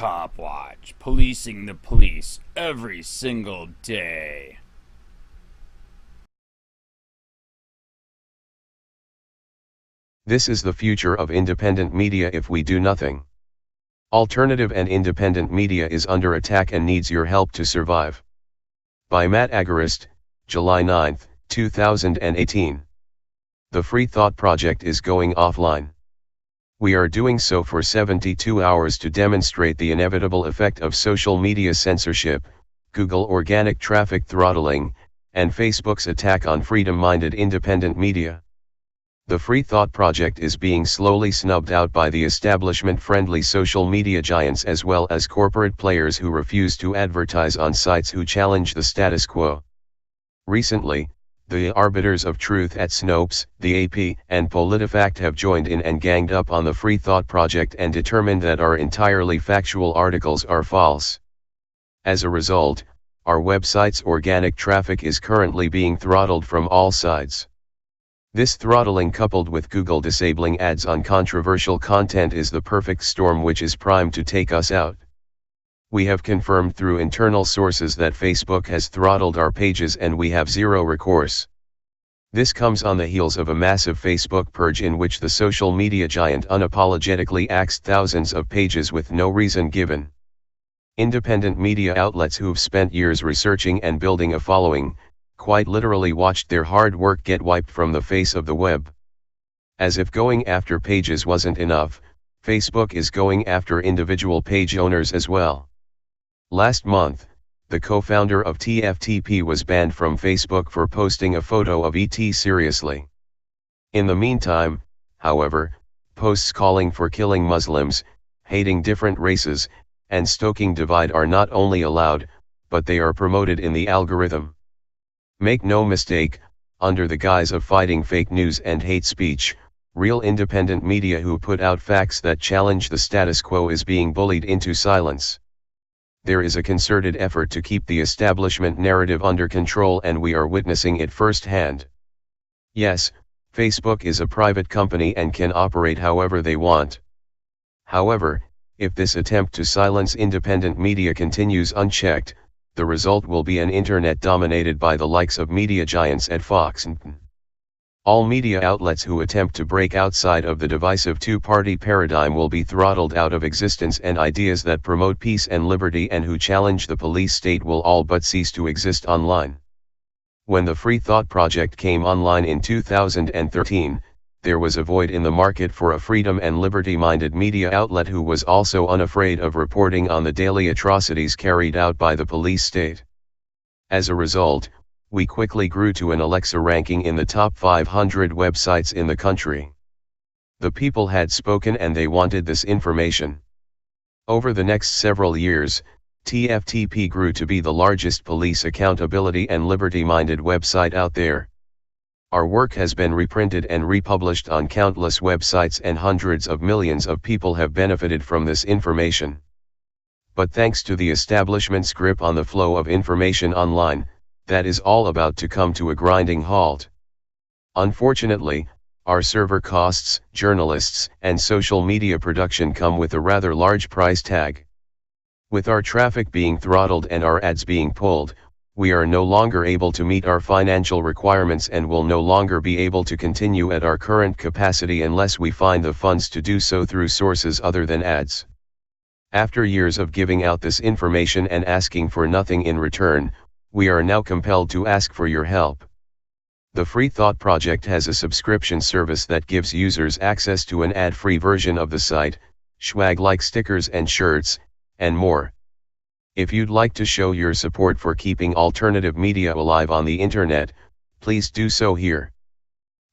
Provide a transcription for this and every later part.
COPWATCH, policing the police every single day. This is the future of independent media if we do nothing. Alternative and independent media is under attack and needs your help to survive. By Matt Agorist, July 9, 2018. The Free Thought Project is going offline. We are doing so for 72 hours to demonstrate the inevitable effect of social media censorship, Google organic traffic throttling, and Facebook's attack on freedom-minded independent media. The Free Thought Project is being slowly snubbed out by the establishment-friendly social media giants as well as corporate players who refuse to advertise on sites who challenge the status quo. Recently, the arbiters of truth at Snopes, the AP, and PolitiFact have joined in and ganged up on the Free Thought Project and determined that our entirely factual articles are false. As a result, our website's organic traffic is currently being throttled from all sides. This throttling coupled with Google disabling ads on controversial content is the perfect storm which is primed to take us out. We have confirmed through internal sources that Facebook has throttled our pages and we have zero recourse. This comes on the heels of a massive Facebook purge in which the social media giant unapologetically axed thousands of pages with no reason given. Independent media outlets who've spent years researching and building a following, quite literally watched their hard work get wiped from the face of the web. As if going after pages wasn't enough, Facebook is going after individual page owners as well. Last month, the co-founder of TFTP was banned from Facebook for posting a photo of ET seriously. In the meantime, however, posts calling for killing Muslims, hating different races, and stoking divide are not only allowed, but they are promoted in the algorithm. Make no mistake, under the guise of fighting fake news and hate speech, real independent media who put out facts that challenge the status quo is being bullied into silence. There is a concerted effort to keep the establishment narrative under control and we are witnessing it firsthand. Yes, Facebook is a private company and can operate however they want. However, if this attempt to silence independent media continues unchecked, the result will be an internet dominated by the likes of media giants at Fox and PUNTA. All media outlets who attempt to break outside of the divisive two-party paradigm will be throttled out of existence and ideas that promote peace and liberty and who challenge the police state will all but cease to exist online. When the Free Thought Project came online in 2013, there was a void in the market for a freedom and liberty-minded media outlet who was also unafraid of reporting on the daily atrocities carried out by the police state. As a result, we quickly grew to an Alexa ranking in the top 500 websites in the country. The people had spoken and they wanted this information. Over the next several years, TFTP grew to be the largest police accountability and liberty-minded website out there. Our work has been reprinted and republished on countless websites and hundreds of millions of people have benefited from this information. But thanks to the establishment's grip on the flow of information online, that is all about to come to a grinding halt. Unfortunately, our server costs, journalists, and social media production come with a rather large price tag. With our traffic being throttled and our ads being pulled, we are no longer able to meet our financial requirements and will no longer be able to continue at our current capacity unless we find the funds to do so through sources other than ads. After years of giving out this information and asking for nothing in return, we are now compelled to ask for your help. The Free Thought Project has a subscription service that gives users access to an ad-free version of the site, swag like stickers and shirts, and more. If you'd like to show your support for keeping alternative media alive on the internet, please do so here.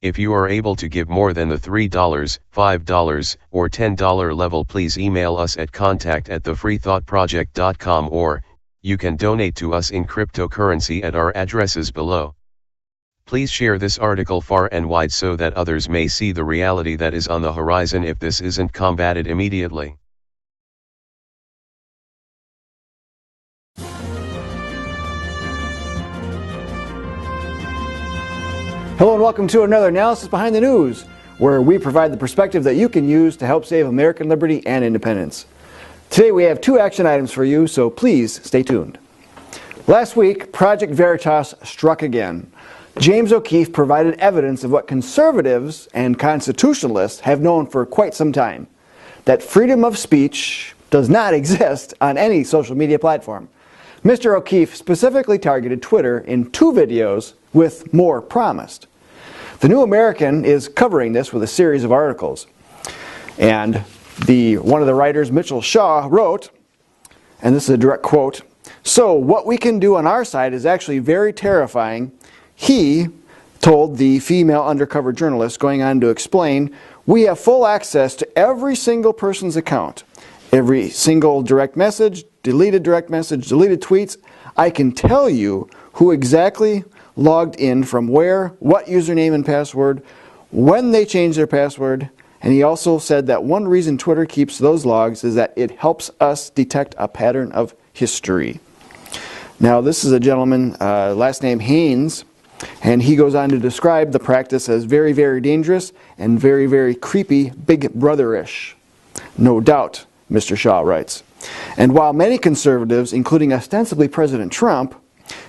If you are able to give more than the $3, $5, or $10 level, please email us at contact@thefreethoughtproject.com or you can donate to us in cryptocurrency at our addresses below. Please share this article far and wide so that others may see the reality that is on the horizon if this isn't combated immediately. Hello and welcome to another Analysis Behind the News, where we provide the perspective that you can use to help save American liberty and independence. Today we have 2 action items for you, so please stay tuned. Last week, Project Veritas struck again. James O'Keefe provided evidence of what conservatives and constitutionalists have known for quite some time, that freedom of speech does not exist on any social media platform. Mr. O'Keefe specifically targeted Twitter in 2 videos, with more promised. The New American is covering this with a series of articles. And one of the writers, Mitchell Shaw, wrote, and this is a direct quote, "So what we can do on our side is actually very terrifying," he told the female undercover journalist, going on to explain, "We have full access to every single person's account. Every single direct message, deleted tweets. I can tell you who exactly logged in from where, what username and password, when they changed their password." And he also said that one reason Twitter keeps those logs is that it helps us detect a pattern of history. Now this is a gentleman, last name Haymans, and he goes on to describe the practice as very, very dangerous and very, very creepy, big brother-ish. No doubt, Mr. Shaw writes. And while many conservatives, including ostensibly President Trump,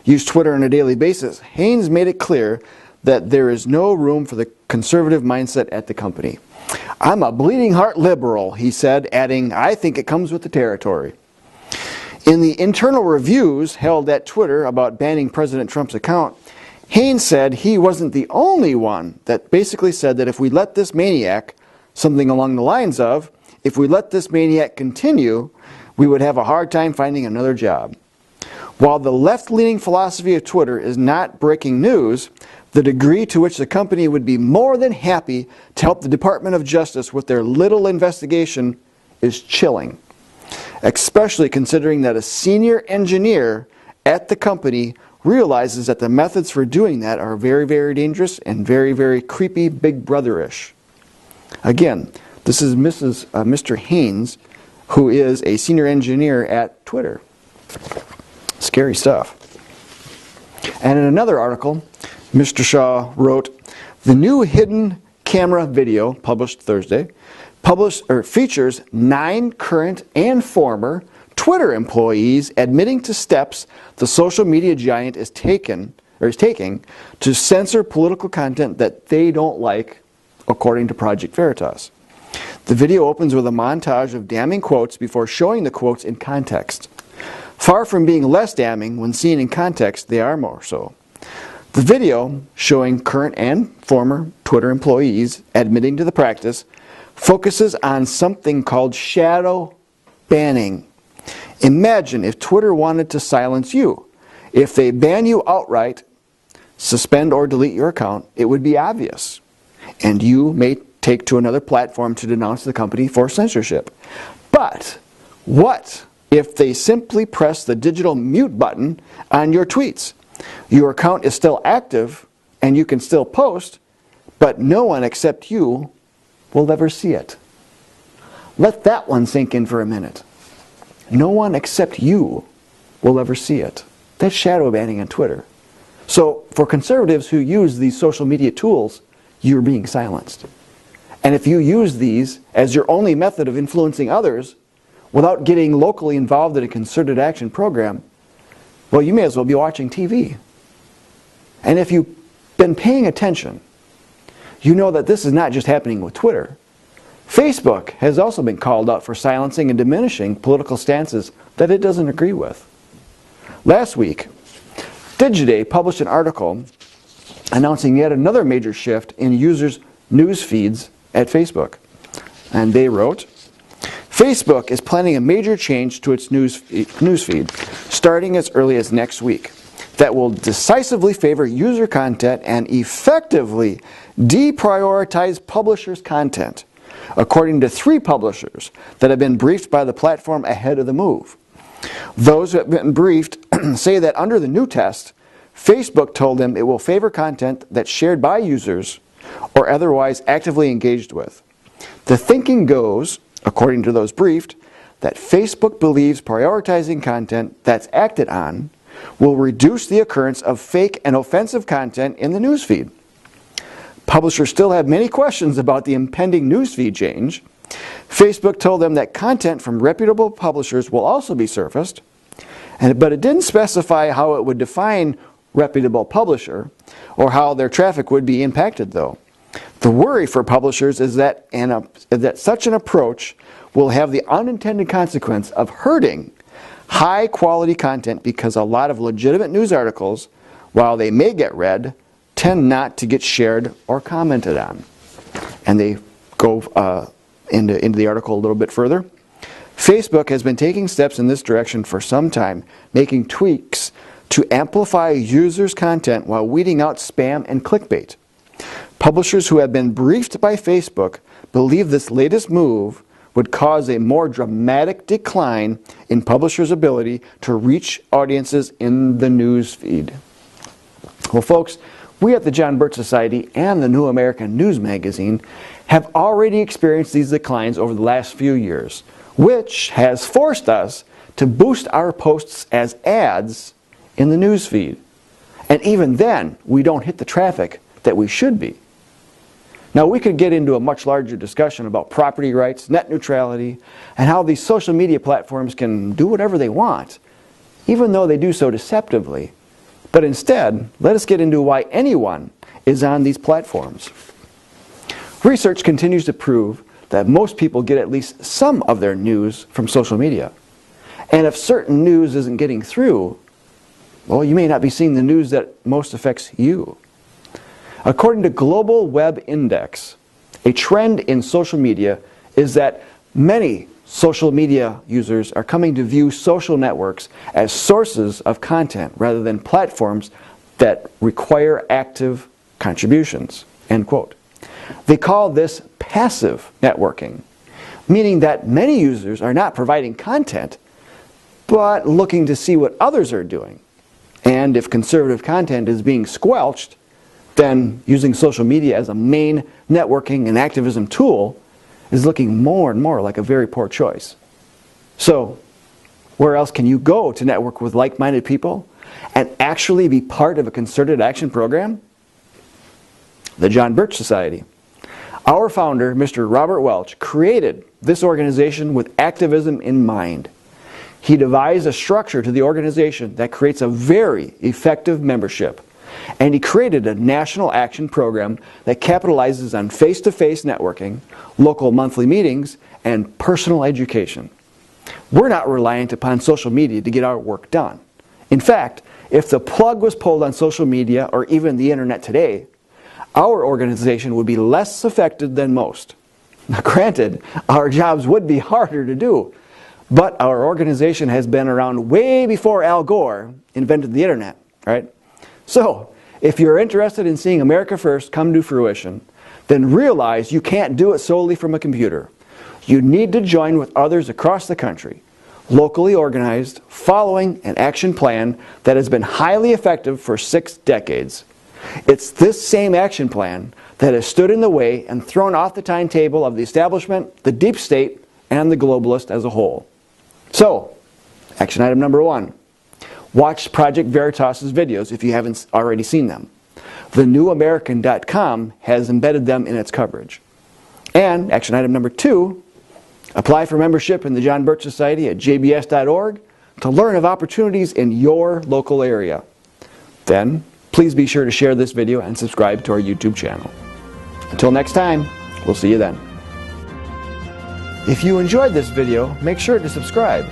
use Twitter on a daily basis, Haymans made it clear that there is no room for the conservative mindset at the company. "I'm a bleeding heart liberal," he said, adding, "I think it comes with the territory." In the internal reviews held at Twitter about banning President Trump's account, Haymans said he wasn't the only one that basically said that if we let this maniac, something along the lines of, if we let this maniac continue, we would have a hard time finding another job. While the left-leaning philosophy of Twitter is not breaking news, the degree to which the company would be more than happy to help the Department of Justice with their little investigation is chilling, especially considering that a senior engineer at the company realizes that the methods for doing that are very, very dangerous and very, very creepy, big brother-ish. Again, this is Mr. Haymans, who is a senior engineer at Twitter. Scary stuff. And in another article, Mr. Shaw wrote, "The new hidden camera video, published Thursday, features 9 current and former Twitter employees admitting to steps the social media giant is taking to censor political content that they don't like, according to Project Veritas. The video opens with a montage of damning quotes before showing the quotes in context. Far from being less damning, when seen in context, they are more so. The video, showing current and former Twitter employees admitting to the practice, focuses on something called shadow banning. Imagine if Twitter wanted to silence you. If they ban you outright, suspend or delete your account, it would be obvious. And you may take to another platform to denounce the company for censorship. But what if they simply press the digital mute button on your tweets? Your account is still active and you can still post, but no one except you will ever see it. Let that one sink in for a minute. No one except you will ever see it. That's shadow banning on Twitter. So for conservatives who use these social media tools, you're being silenced. And if you use these as your only method of influencing others without getting locally involved in a concerted action program, well, you may as well be watching TV. And if you've been paying attention, you know that this is not just happening with Twitter. Facebook has also been called out for silencing and diminishing political stances that it doesn't agree with. Last week, Digiday published an article announcing yet another major shift in users' news feeds at Facebook. And they wrote, Facebook is planning a major change to its news feed, starting as early as next week, that will decisively favor user content and effectively deprioritize publishers' content, according to 3 publishers that have been briefed by the platform ahead of the move. Those who have been briefed say that under the new test, Facebook told them it will favor content that's shared by users or otherwise actively engaged with. The thinking goes, according to those briefed, that Facebook believes prioritizing content that's acted on will reduce the occurrence of fake and offensive content in the newsfeed. Publishers still have many questions about the impending newsfeed change, Facebook told them that content from reputable publishers will also be surfaced, but it didn't specify how it would define reputable publisher or how their traffic would be impacted though. The worry for publishers is that such an approach will have the unintended consequence of hurting high quality content because a lot of legitimate news articles, while they may get read, tend not to get shared or commented on. And they go into the article a little bit further. Facebook has been taking steps in this direction for some time, making tweaks to amplify users' content while weeding out spam and clickbait. Publishers who have been briefed by Facebook believe this latest move would cause a more dramatic decline in publishers' ability to reach audiences in the news feed. Well, folks, we at the John Birch Society and the New American News Magazine have already experienced these declines over the last few years, which has forced us to boost our posts as ads in the news feed. And even then, we don't hit the traffic that we should be. Now, we could get into a much larger discussion about property rights, net neutrality, and how these social media platforms can do whatever they want, even though they do so deceptively. But instead, let us get into why anyone is on these platforms. Research continues to prove that most people get at least some of their news from social media. And if certain news isn't getting through, well, you may not be seeing the news that most affects you. According to Global Web Index, a trend in social media is that many social media users are coming to view social networks as sources of content rather than platforms that require active contributions, end quote. They call this passive networking, meaning that many users are not providing content, but looking to see what others are doing. And if conservative content is being squelched, then using social media as a main networking and activism tool is looking more and more like a very poor choice. So, where else can you go to network with like-minded people and actually be part of a concerted action program? The John Birch Society. Our founder, Mr. Robert Welch, created this organization with activism in mind. He devised a structure to the organization that creates a very effective membership. And he created a national action program that capitalizes on face-to-face networking, local monthly meetings, and personal education. We're not reliant upon social media to get our work done. In fact, if the plug was pulled on social media or even the internet today, our organization would be less affected than most. Now, granted, our jobs would be harder to do, but our organization has been around way before Al Gore invented the internet, right? So, if you're interested in seeing America First come to fruition, then realize you can't do it solely from a computer. You need to join with others across the country, locally organized, following an action plan that has been highly effective for 6 decades. It's this same action plan that has stood in the way and thrown off the timetable of the establishment, the deep state, and the globalist as a whole. So, action item number 1. Watch Project Veritas's videos if you haven't already seen them. TheNewAmerican.com has embedded them in its coverage. And action item number 2, apply for membership in the John Birch Society at jbs.org to learn of opportunities in your local area. Then, please be sure to share this video and subscribe to our YouTube channel. Until next time, we'll see you then. If you enjoyed this video, make sure to subscribe.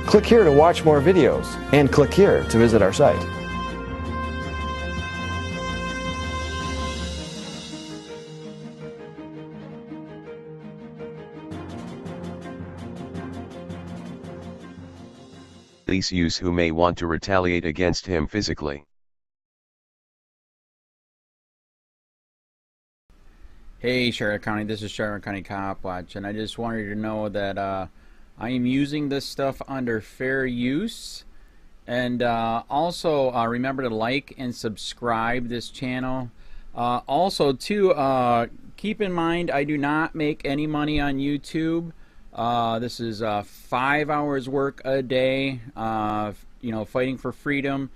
Click here to watch more videos, and click here to visit our site. Police use who may want to retaliate against him physically. Hey Charlotte County, this is Charlotte County COPWATCH, and I just wanted you to know that I am using this stuff under fair use. And also remember to like and subscribe this channel. Also too, keep in mind I do not make any money on YouTube. This is 5 hours work a day, you know, fighting for freedom.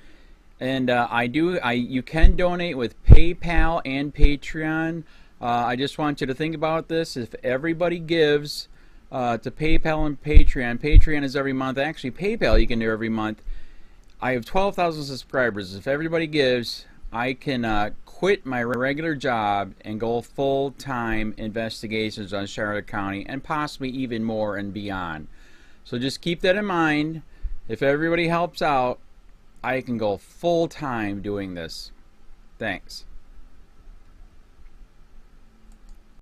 And you can donate with PayPal and Patreon. I just want you to think about this. If everybody gives to PayPal and Patreon, Patreon is every month. Actually, PayPal you can do every month. I have 12,000 subscribers. If everybody gives, I can quit my regular job and go full-time investigations on Charlotte County and possibly even more and beyond. So just keep that in mind. If everybody helps out, I can go full-time doing this. Thanks.